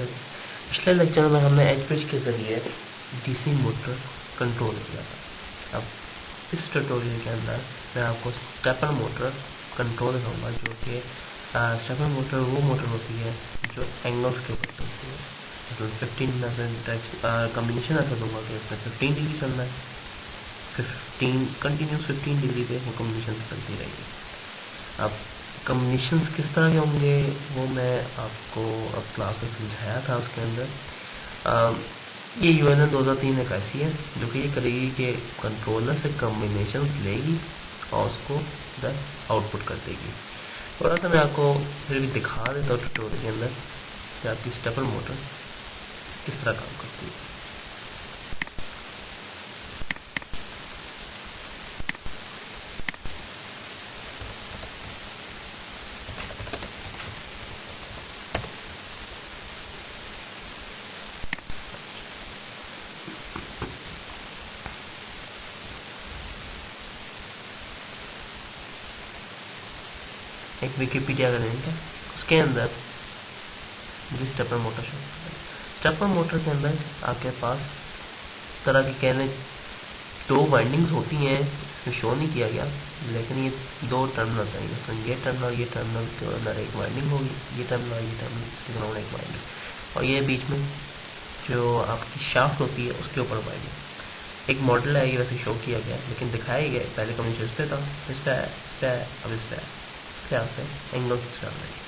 Lecture. पिछले lecture में हमने एज ब्रिज के ज़रिए डीसी मोटर कंट्रोल किया था। अब इस ट्यूटोरियल के अंदर मैं आपको स्टेपर मोटर कंट्रोल करूँगा, जो कि स्टेपर मोटर वो मोटर होती है जो एंगल्स के ऊपर चलती है। मतलब 15 कम्बिनेशन ऐसा दूंगा कि इसमें 15 डिग्री चलना है, फिर 15 डिग्री पे वो कम्बिनेशन चलती रहेगी। अब कम्बिनेशंस किस तरह के होंगे वो मैं आपको अब क्लास में समझाया था। उसके अंदर ये UNN 2003 एक ऐसी है जो कि ये करेगी कि कंट्रोलर से कम्बिनेशंस लेगी और उसको इधर आउटपुट कर देगी। थोड़ा सा मैं आपको फिर भी दिखा देता हूँ ट्यूटोरियल के अंदर कि आपकी स्टेपर मोटर किस तरह काम करती है। एक विकिपीडिया का लिंक है, उसके अंदर ये stepper motor show. Stepper motor के अंदर आपके पास तरह की कहने 2 वाइंडिंग्स होती हैं, इसमें शो नहीं किया गया, लेकिन ये 2 टर्मिनल चाहिए। इसमें ये टर्मिनल के अंदर एक वाइंडिंग होगी, ये टर्मिनल इसके ग्राउंड एक वाइंडिंग, और ये बीच में जो आपकी शाफ्ट होती है उसके ऊपर वाइंडिंग। एक मॉडल है, ये वैसे शो किया गया लेकिन दिखाया गया पहले कम्युनिकेशन इस पर था, इस पर है, इस पर है, अब इस पर है। यहाँ से एंगल्स चल रही है,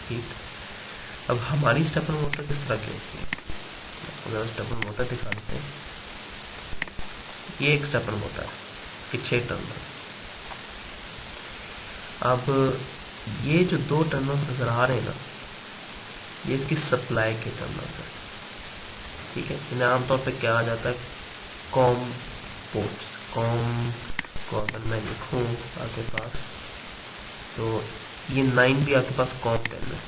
ठीक। अब हमारी स्टेपर मोटर किस तरह की होती है, अगर स्टेपर मोटर दिखा देते हैं। ये एक स्टेपर मोटर है कि 6 टर्मिनल। अब ये जो 2 टर्मिनल नजर आ रहे हैं ना, ये इसकी सप्लाई के टर्मिनल है, ठीक है। इन्हें आमतौर पे क्या आ जाता है, कॉम पोर्ट्स। कॉम को अगर मैं लिखूँ आपके पास तो ये 9 भी आपके पास कॉम पेन है,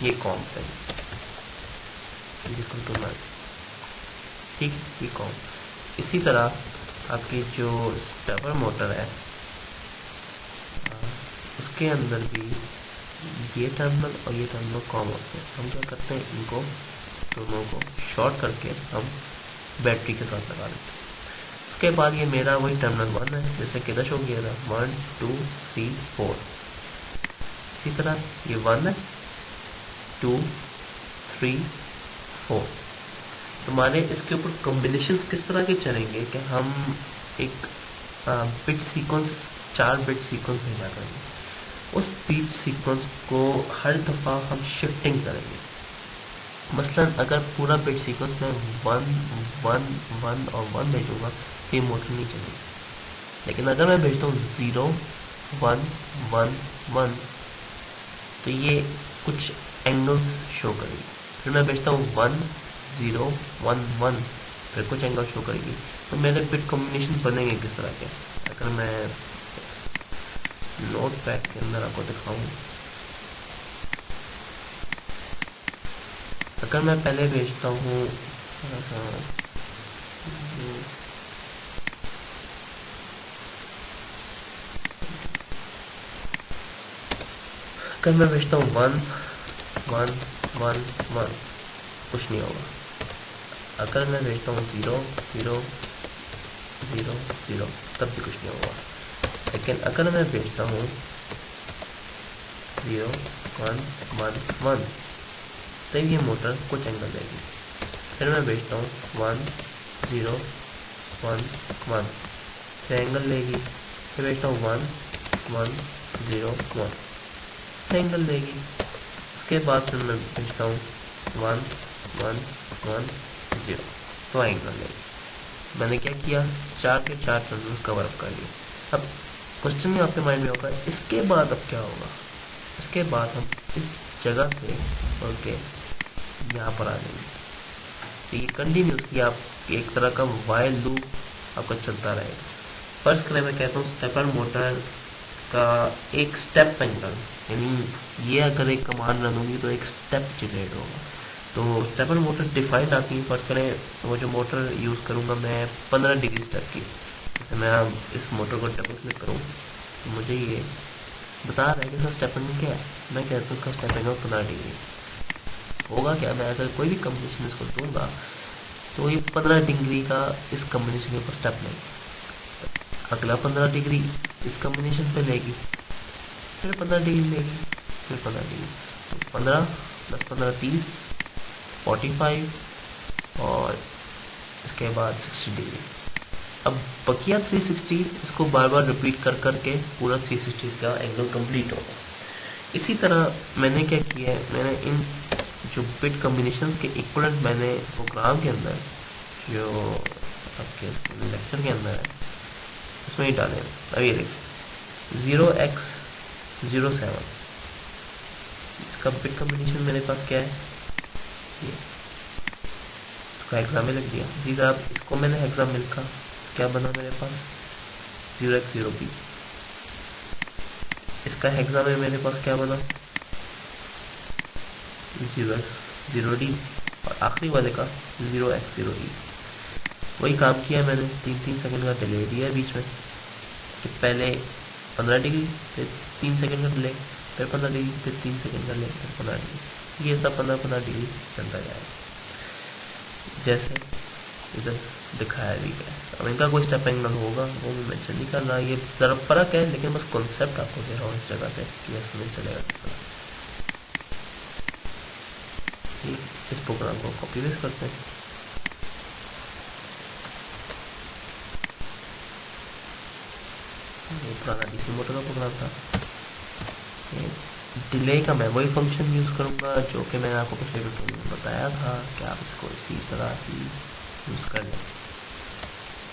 ये कॉम पेन इक्वल टू 9, ठीक, ये कॉम। इसी तरह आपकी जो स्टेपर मोटर है उसके अंदर भी ये टर्मिनल और ये टर्मिनल कॉम होते हैं। हम क्या करते हैं, इनको दोनों को शॉर्ट करके हम बैटरी के साथ लगा देते हैं। उसके बाद ये मेरा वही टर्मिनल 1 है, जैसे किधर शो किया था 1 2 3 4। इसी तरह ये 1 है, 2 3 4। तुम्हारे इसके ऊपर कॉम्बिनेशंस किस तरह के चलेंगे कि हम एक बिट सीक्वेंस 4 बिट सीक्वेंस भेजा करेंगे। उस बिट सीक्वेंस को हर दफ़ा हम शिफ्टिंग करेंगे। मसलन अगर पूरा बिट सीक्वेंस में 1 1 1 और 1 भेजूँगा तो ये मोटर नहीं चलेगी। लेकिन अगर मैं भेजता हूँ 0 1 1 1 तो ये कुछ एंगल्स शो करेगी। फिर मैं भेजता हूँ 1 0 1 1, फिर कुछ एंगल शो करेगी। तो मेरे बिट कॉम्बिनेशन बनेंगे किस तरह के, अगर मैं नोट पैड के अंदर आपको दिखाऊँ। अगर मैं पहले भेजता हूँ अगर मैं भेजता हूँ 1 1 1 1 कुछ नहीं होगा। अगर मैं भेजता हूँ 0 0 0 0 तब भी कुछ नहीं होगा। लेकिन अगर मैं भेजता हूँ 0 1 1 1 तो ये मोटर कुछ एंगल देगी। फिर मैं भेजता हूँ 1 0 1 1 फिर एंगल लेगी। फिर भेजता हूँ 1 1 0 1 एंगल देगी। उसके बाद फिर मैं भेजता हूँ 1 1 1 0 तो एंगल देगी। मैंने क्या किया, 4 के 4 टर्मिनल्स कवर अप कर लिए। अब क्वेश्चन आपके माइंड में होगा इसके बाद अब क्या होगा। इसके बाद हम इस जगह से ओके यहाँ पर आ जाएंगे। तो ये कंटिन्यूसली आप एक तरह का वाइल लूप आपका चलता रहेगा। फर्स्ट करें मैं कहता हूँ स्टेपर मोटर का एक स्टेप एंगल, यानी ये अगर एक कमांड रन होगी तो एक स्टेप जनरेट होगा। तो स्टेपर मोटर डिफाइंड आती है। फर्स्ट करें वो जो मोटर यूज़ करूँगा मैं 15 डिग्री स्टेप की। जैसे मैं अब इस मोटर को डबल क्लिक करूँ तो मुझे ये बता रहा है कि इसका स्टेप एंगल क्या है। मैं कहता हूँ उसका स्टेप एंगल 15 डिग्री। होगा क्या, मैं अगर कोई भी कम्बिनेशन इसको दूंगा तो ये 15 डिग्री का इस कम्बिनेशन के ऊपर स्टेप लेगी, अगला 15 डिग्री इस कम्बिनेशन पे लेगी, फिर 15 डिग्री लेगी, फिर 15 डिग्री, तो 15 + 15 30, 45 और इसके बाद 60 डिग्री। अब बकिया 360 इसको बार बार रिपीट कर करके पूरा 360 का एंगल कंप्लीट होगा। इसी तरह मैंने क्या किया है, मैंने इन जो बिट कम्बिनेशंस के इक्वलेंट मैंने प्रोग्राम के अंदर जो आपके लेक्चर के अंदर है इसमें ही डाले हैं। अब ये देखिए 0x07 इसका बिट कम्बिनेशन मेरे पास क्या है, ये इसका हेक्सामेल लिख दिया सीधा। अब इसको मैंने हेक्सामेल का क्या बना मेरे पास 0x0b, इसका हेक्सामेल मेरे पास क्या बना 0x0d और आखिरी वाले का 0x0e। वही काम किया मैंने, 3 सेकंड का डिले दिया बीच में, कि पहले 15 डिग्री, फिर 3 सेकंड का डिले, फिर 15 डिग्री, फिर 3 सेकंड का डिले, फिर 15 डिग्री, ये सब 15 डिग्री चलता जाएगा जैसे इधर दिखाया भी गया। अब इनका कोई स्टेप एंगल होगा वो भी मेंशन नहीं कर रहा, ये ज़रा फ़र्क है, लेकिन बस कॉन्सेप्ट आपको दे रहा हूँ इस जगह से कि ऐसे में चलेगा किस तरह। इस प्रोग्राम को कॉपी पेस्ट करते हैं, ये पुराना डीसी मोटर का प्रोग्राम था। डिले का मैं वही फंक्शन यूज़ करूँगा जो कि मैंने आपको पिछले वीडियो में बताया था कि आप इसको इसी तरह ही यूज़ कर लें।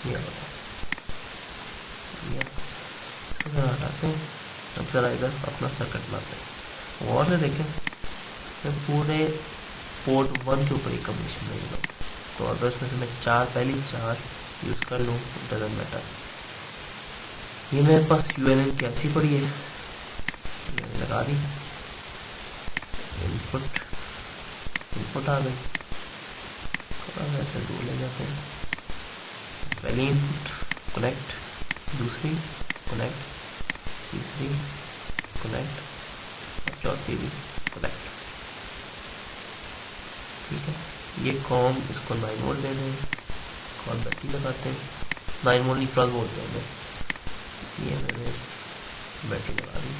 ये होता है, हटाते हैं। अब ज़रा इधर अपना सर्किट बनाते हैं, और से देखें मैं पूरे पोर्ट 1 के ऊपर एक कम्बिनेशन नहीं लूँ, तो अगर इसमें से मैं पहली चार यूज़ कर लूँ डजंट मैटर। ये मेरे पास UNN की ऐसी पड़ी है, लगा दी, इनपुट आ गई, थोड़ा वैसे दूर ले जाते हैं। पहली इनपुट कनेक्ट, दूसरी कनेक्ट, तीसरी कनेक्ट और चौथी भी कनेक्ट, ठीक है। ये कॉम इसको 9 वोल्ट दे दें, कॉल बैटरी लगाते हैं, 9 वोल्ट नहीं 12 वोल्ट दे दें, ये मैंने बैटरी लगा दी।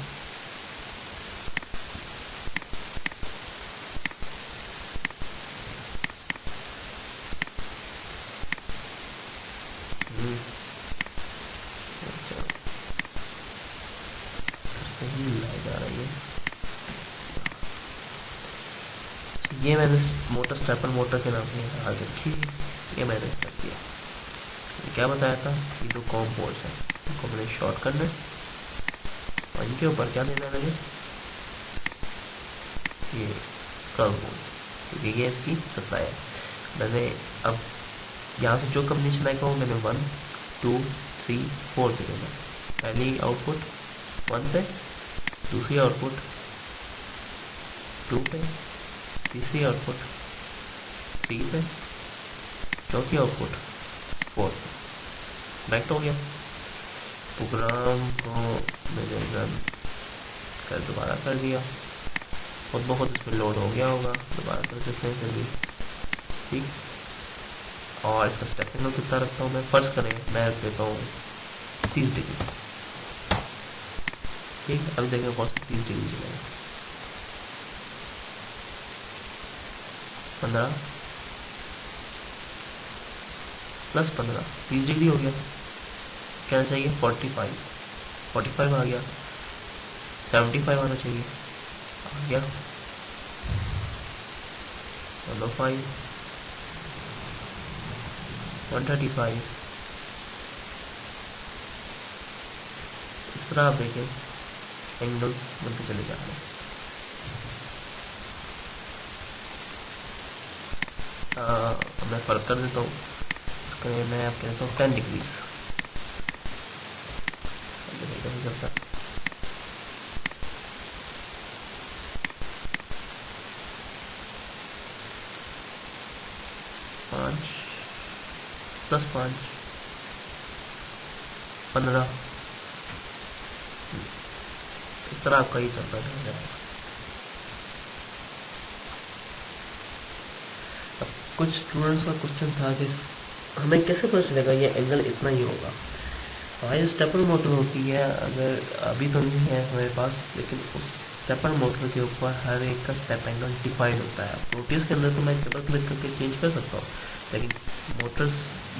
सही लाई जा रही है। ये मैंने मोटर स्टेपर मोटर के नाम से हाल रखी, ये मैंने कर दिया। क्या बताया था, ये दो कॉम पोर्ट्स हैं, इनको मैंने शॉर्ट करना है और इनके ऊपर क्या देना है मुझे, ये कर्व बोर्ड, क्योंकि ये इसकी सप्लाई है। मैंने अब यहाँ से जो कम्बिनेशन आएगा वो मैंने 1 2 3 4 पे देना। पहली आउटपुट 1 पे, दूसरी आउटपुट 2 पे, तीसरी आउटपुट 3 पे, चौथी आउटपुट 4 पे। कनेक्ट हो गया। प्रोग्राम को मैंने रन कर दोबारा कर दिया, खुद बहुत इसमें लोड हो गया होगा, दोबारा कर देते हैं फिर भी, ठीक। और इसका स्टेप एंगल कितना रखता हूँ मैं, फ़र्ज़ करें मैं रख देता हूँ 30 डिग्री, ठीक। अभी देखें कौन सा 30 डिग्री चलेगा, 15 + 15 30 डिग्री हो गया। क्या चाहिए 45 आ गया, 75 आना चाहिए, आ गया 105 135। इस तरह आप देखें एंगल बनते चले जा रहे हैं। मैं फ़र्क कर देता हूँ, मैं आप कहता हूँ 10 डिग्रीज करता। 5 + 5 15। इस तरह आपका ये चलता रहेगा। अब कुछ स्टूडेंट्स का क्वेश्चन था कि हमें कैसे पता चलेगा ये एंगल इतना ही होगा। हमारी जो स्टेपर मोटर होती है, अगर अभी तो नहीं है हमारे पास, लेकिन उस स्टेपर मोटर के ऊपर हर एक का स्टेप एंगल डिफाइंड होता है। प्रोटीज के अंदर तो मैं डबल क्लिक करके चेंज कर सकता हूँ, लेकिन मोटर्स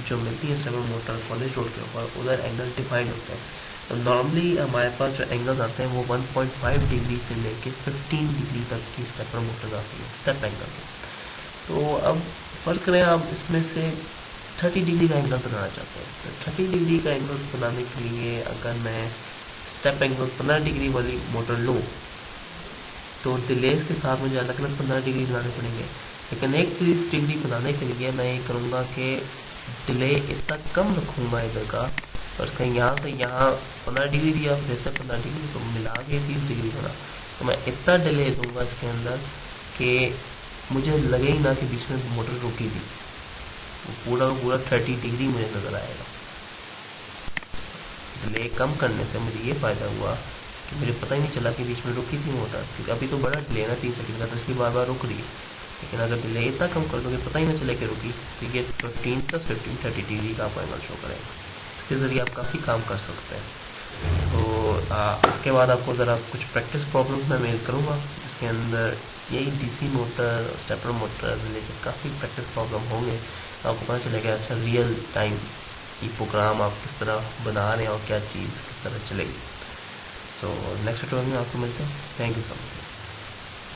जो मिलती है स्टेपर मोटर कॉलेज रोड के ऊपर, उधर एंगल डिफाइंड होते हैं। तो नॉर्मली हमारे पास जो एंगल्स आते हैं वो 1.5 डिग्री से लेके 15 डिग्री तक की स्टेपर मोटर्स आती है स्टेप एंगल की। तो अब फ़र्क करें आप इसमें से 30 डिग्री का एंगल बनाना चाहते हैं, तो 30 डिग्री का एंगल बनाने के लिए अगर मैं स्टेप एंगल 15 डिग्री वाली मोटर लूँ तो डिलेस के साथ मुझे अलग अलग 15 डिग्री बनाने पड़ेंगे। लेकिन एक 30 डिग्री बनाने के लिए मैं ये करूँगा कि डिले इतना कम रखूँगा इधर का, और कहीं यहाँ से यहाँ 15 डिग्री दिया, फिर से 15 डिग्री, तो मिला के 30 डिग्री बना। तो मैं इतना डिले दूँगा इसके अंदर कि मुझे लगे ही ना कि बीच में मोटर रुकी थी, वो पूरा का पूरा 30 डिग्री मुझे नज़र आएगा। डिले कम करने से मुझे ये फ़ायदा हुआ कि मुझे पता ही नहीं चला कि बीच में रुकी थी मोटर, क्योंकि अभी तो बड़ा डिले ना 3 सेकंड का, तो इसलिए बार बार रुक रही है। लेकिन अगर डिले इतना कम कर दोगे पता ही ना चले कि रुकी, तो ये 15 + 15 30 डिग्री का आपको एंगल शो करेगा। इसके ज़रिए आप काफ़ी काम कर सकते हैं। तो इसके बाद आपको ज़रा कुछ प्रैक्टिस प्रॉब्लम्स मैं मेल करूँगा, जिसके अंदर यही DC motor stepper motor related काफ़ी प्रैक्टिस प्रॉब्लम होंगे। आपको पता चलेगा अच्छा रियल टाइम ये प्रोग्राम आप किस तरह बना रहे हैं और क्या चीज़ किस तरह चलेगी। तो नेक्स्ट ट्यूटोरियल में आपको मिलते हैं। Thank you so much.